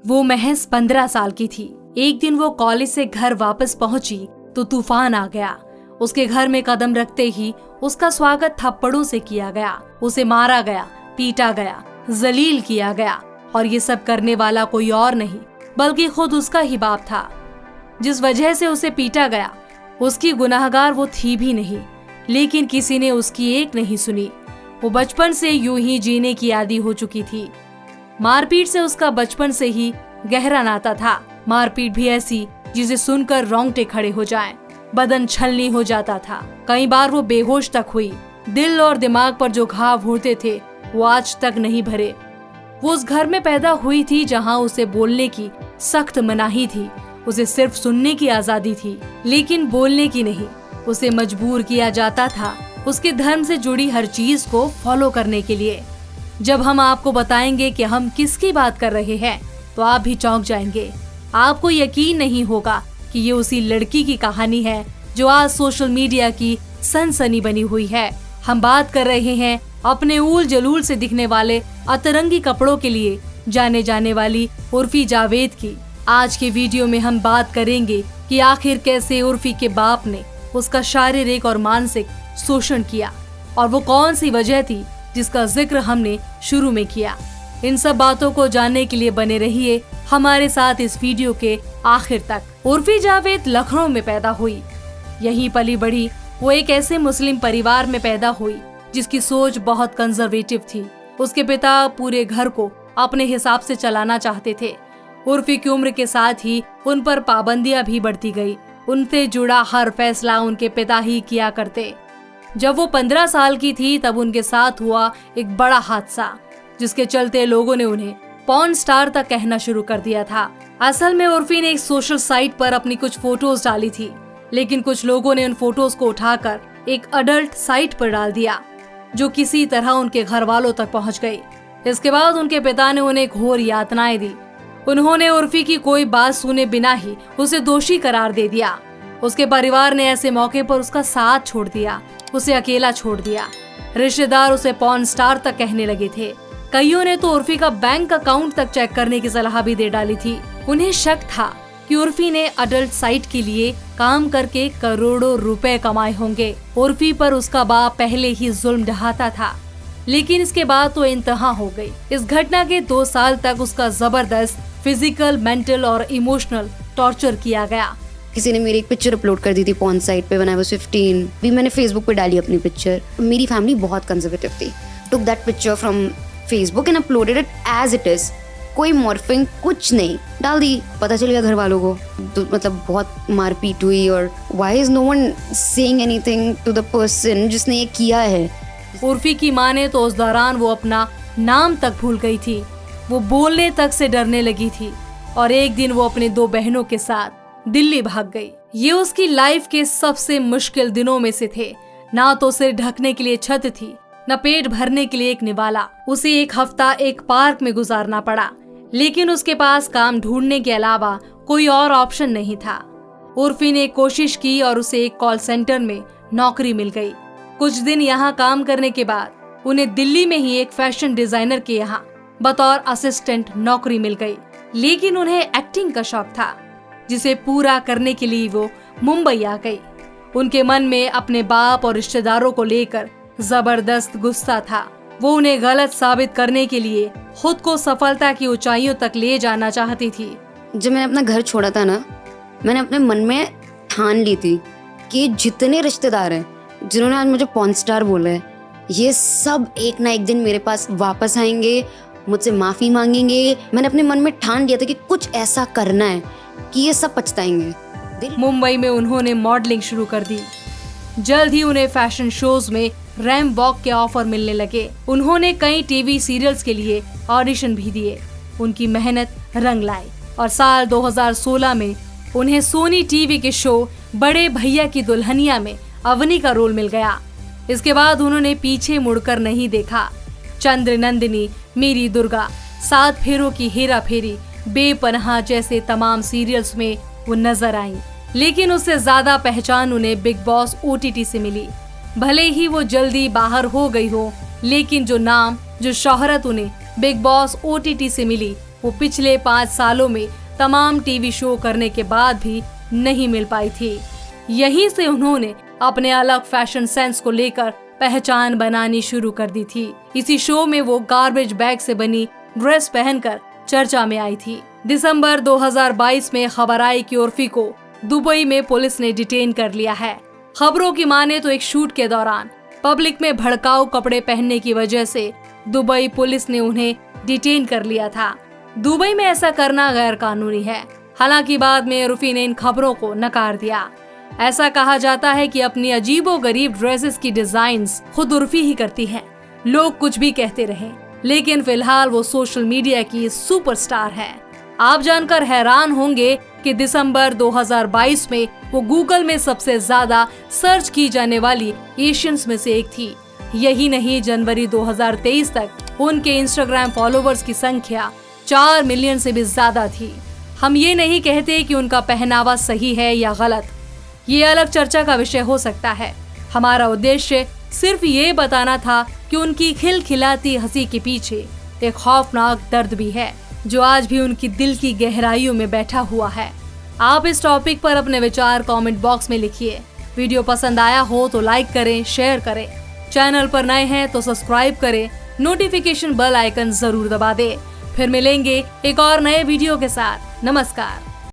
वो महज 15 साल की थी। एक दिन वो कॉलेज से घर वापस पहुंची तो तूफान आ गया। उसके घर में कदम रखते ही उसका स्वागत थप्पड़ों से किया गया। उसे मारा गया, पीटा गया, जलील किया गया और ये सब करने वाला कोई और नहीं बल्कि खुद उसका ही बाप था। जिस वजह से उसे पीटा गया उसकी गुनाहगार वो थी भी नहीं, लेकिन किसी ने उसकी एक नहीं सुनी। वो बचपन से यूं ही जीने की आदी हो चुकी थी। मारपीट से उसका बचपन से ही गहरा नाता था। मारपीट भी ऐसी जिसे सुनकर रोंगटे खड़े हो जाएं, बदन छलनी हो जाता था। कई बार वो बेहोश तक हुई। दिल और दिमाग पर जो घाव होते थे वो आज तक नहीं भरे। वो उस घर में पैदा हुई थी जहां उसे बोलने की सख्त मनाही थी। उसे सिर्फ सुनने की आजादी थी, लेकिन बोलने की नहीं। उसे मजबूर किया जाता था उसके धर्म से जुड़ी हर चीज को फॉलो करने के लिए। जब हम आपको बताएंगे कि हम किसकी बात कर रहे हैं तो आप भी चौंक जाएंगे। आपको यकीन नहीं होगा कि ये उसी लड़की की कहानी है जो आज सोशल मीडिया की सनसनी बनी हुई है। हम बात कर रहे हैं अपने ऊल जलूल से दिखने वाले अतरंगी कपड़ों के लिए जाने जाने वाली उर्फी जावेद की। आज के वीडियो में हम बात करेंगे कि आखिर कैसे उर्फी के बाप ने उसका शारीरिक और मानसिक शोषण किया और वो कौन सी वजह थी जिसका जिक्र हमने शुरू में किया। इन सब बातों को जानने के लिए बने रहिए हमारे साथ इस वीडियो के आखिर तक। उर्फी जावेद लखनऊ में पैदा हुई, यहीं पली बढ़ी। वो एक ऐसे मुस्लिम परिवार में पैदा हुई जिसकी सोच बहुत कंजर्वेटिव थी। उसके पिता पूरे घर को अपने हिसाब से चलाना चाहते थे। उर्फी की उम्र के साथ ही उन पर पाबंदियां भी बढ़ती गई। उनसे जुड़ा हर फैसला उनके पिता ही किया करते। जब वो 15 साल की थी तब उनके साथ हुआ एक बड़ा हादसा, जिसके चलते लोगों ने उन्हें पॉर्न स्टार तक कहना शुरू कर दिया था। असल में उर्फी ने एक सोशल साइट पर अपनी कुछ फोटोज डाली थी, लेकिन कुछ लोगों ने उन फोटोज को उठाकर एक अडल्ट साइट पर डाल दिया, जो किसी तरह उनके घर वालों तक पहुंच गई। इसके बाद उनके पिता ने उन्हें घोर यातनाएं दी। उन्होंने उर्फी की कोई बात सुने बिना ही उसे दोषी करार दे दिया। उसके परिवार ने ऐसे मौके पर उसका साथ छोड़ दिया, उसे अकेला छोड़ दिया। रिश्तेदार उसे पॉर्न स्टार तक कहने लगे थे। कईयों ने तो उर्फी का बैंक अकाउंट तक चेक करने की सलाह भी दे डाली थी। उन्हें शक था कि उर्फी ने अडल्ट साइट के लिए काम करके करोड़ों रुपए कमाए होंगे। उर्फी पर उसका बाप पहले ही जुल्म ढहाता था, लेकिन इसके बाद तो इंतहा हो गई। इस घटना के 2 साल तक उसका जबरदस्त फिजिकल, मेंटल और इमोशनल टॉर्चर किया गया। किसी ने मेरी एक पिक्चर अपलोड कर दी थी पॉर्न साइट पे व्हेन आई वाज 15। भी मैंने फेसबुक पे डाली अपनी पिक्चर। मेरी फैमिली बहुत कंजर्वेटिव थी। Took that picture from Facebook and uploaded it as it is. कोई मॉर्फिंग कुछ नहीं, डाल दी। पता चल गया घर वालों को तो मतलब बहुत मारपीट हुई। और why is no one saying anything to the person जिसने ये किया है। उर्फी की मां ने तो उस दौरान वो अपना नाम तक भूल गई थी। वो बोलने तक से डरने लगी थी और एक दिन वो अपने 2 बहनों के साथ दिल्ली भाग गई। ये उसकी लाइफ के सबसे मुश्किल दिनों में से थे। ना तो सिर ढकने के लिए छत थी, न पेट भरने के लिए एक निवाला। उसे एक हफ्ता एक पार्क में गुजारना पड़ा, लेकिन उसके पास काम ढूंढने के अलावा कोई और ऑप्शन नहीं था। उर्फी ने कोशिश की और उसे एक कॉल सेंटर में नौकरी मिल गई। कुछ दिन यहाँ काम करने के बाद उन्हें दिल्ली में ही एक फैशन डिजाइनर के यहाँ बतौर असिस्टेंट नौकरी मिल गई। लेकिन उन्हें एक्टिंग का शौक था, जिसे पूरा करने के लिए वो मुंबई आ गई। उनके मन में अपने बाप और रिश्तेदारों को लेकर जबरदस्त गुस्सा था। वो उन्हें गलत साबित करने के लिए खुद को सफलता की ऊंचाइयों तक ले जाना चाहती थी। जब मैंने अपना घर छोड़ा था ना, मैंने अपने मन में ठान ली थी कि जितने रिश्तेदार हैं जिन्होंने आज मुझे पॉर्न स्टार बोला है, ये सब एक ना एक दिन मेरे पास वापस आएंगे, मुझसे माफी मांगेंगे। मैंने अपने मन में ठान लिया था कि कुछ ऐसा करना है कि ये सब पछताएंगे। मुंबई में उन्होंने मॉडलिंग शुरू कर दी। जल्द ही उन्हें फैशन शोज में रैंप वॉक के ऑफर मिलने लगे। उन्होंने कई टीवी सीरियल्स के लिए ऑडिशन भी दिए। उनकी मेहनत रंग लाई और साल 2016 में उन्हें सोनी टीवी के शो बड़े भैया की दुल्हनिया में अवनी का रोल मिल गया। इसके बाद उन्होंने पीछे मुड़कर नहीं देखा। चंद्र नंदिनी, मेरी दुर्गा, 7 फेरों की हेरा फेरी, बेपनाह जैसे तमाम सीरियल्स में वो नजर आई। लेकिन उससे ज्यादा पहचान उन्हें बिग बॉस OTT से मिली। भले ही वो जल्दी बाहर हो गई हो, लेकिन जो नाम, जो शोहरत उन्हें बिग बॉस OTT से मिली वो पिछले 5 सालों में तमाम टीवी शो करने के बाद भी नहीं मिल पाई थी। यहीं से उन्होंने अपने अलग फैशन सेंस को लेकर पहचान बनानी शुरू कर दी थी। इसी शो में वो गार्बेज बैग से बनी ड्रेस पहनकर चर्चा में आई थी। दिसंबर 2022 में खबर आई कि उर्फी को दुबई में पुलिस ने डिटेन कर लिया है। खबरों की माने तो एक शूट के दौरान पब्लिक में भड़काऊ कपड़े पहनने की वजह से दुबई पुलिस ने उन्हें डिटेन कर लिया था। दुबई में ऐसा करना गैर कानूनी है। हालांकि बाद में उर्फी ने इन खबरों को नकार दिया। ऐसा कहा जाता है कि अपनी अजीबोगरीब ड्रेसेस की डिजाइन्स खुद उर्फी ही करती हैं। लोग कुछ भी कहते रहे, लेकिन फिलहाल वो सोशल मीडिया की सुपरस्टार है। आप जानकर हैरान होंगे कि दिसंबर 2022 में वो गूगल में सबसे ज्यादा सर्च की जाने वाली एशियंस में से एक थी। यही नहीं, जनवरी 2023 तक उनके इंस्टाग्राम फॉलोवर्स की संख्या 4 मिलियन से भी ज्यादा थी। हम ये नहीं कहते कि उनका पहनावा सही है या गलत, ये अलग चर्चा का विषय हो सकता है। हमारा उद्देश्य सिर्फ ये बताना था कि उनकी खिलखिलाती हंसी के पीछे एक खौफनाक दर्द भी है, जो आज भी उनकी दिल की गहराइयों में बैठा हुआ है। आप इस टॉपिक पर अपने विचार कमेंट बॉक्स में लिखिए। वीडियो पसंद आया हो तो लाइक करें, शेयर करें। चैनल पर नए हैं तो सब्सक्राइब करें, नोटिफिकेशन बेल आइकन जरूर दबा दें। फिर मिलेंगे एक और नए वीडियो के साथ। नमस्कार।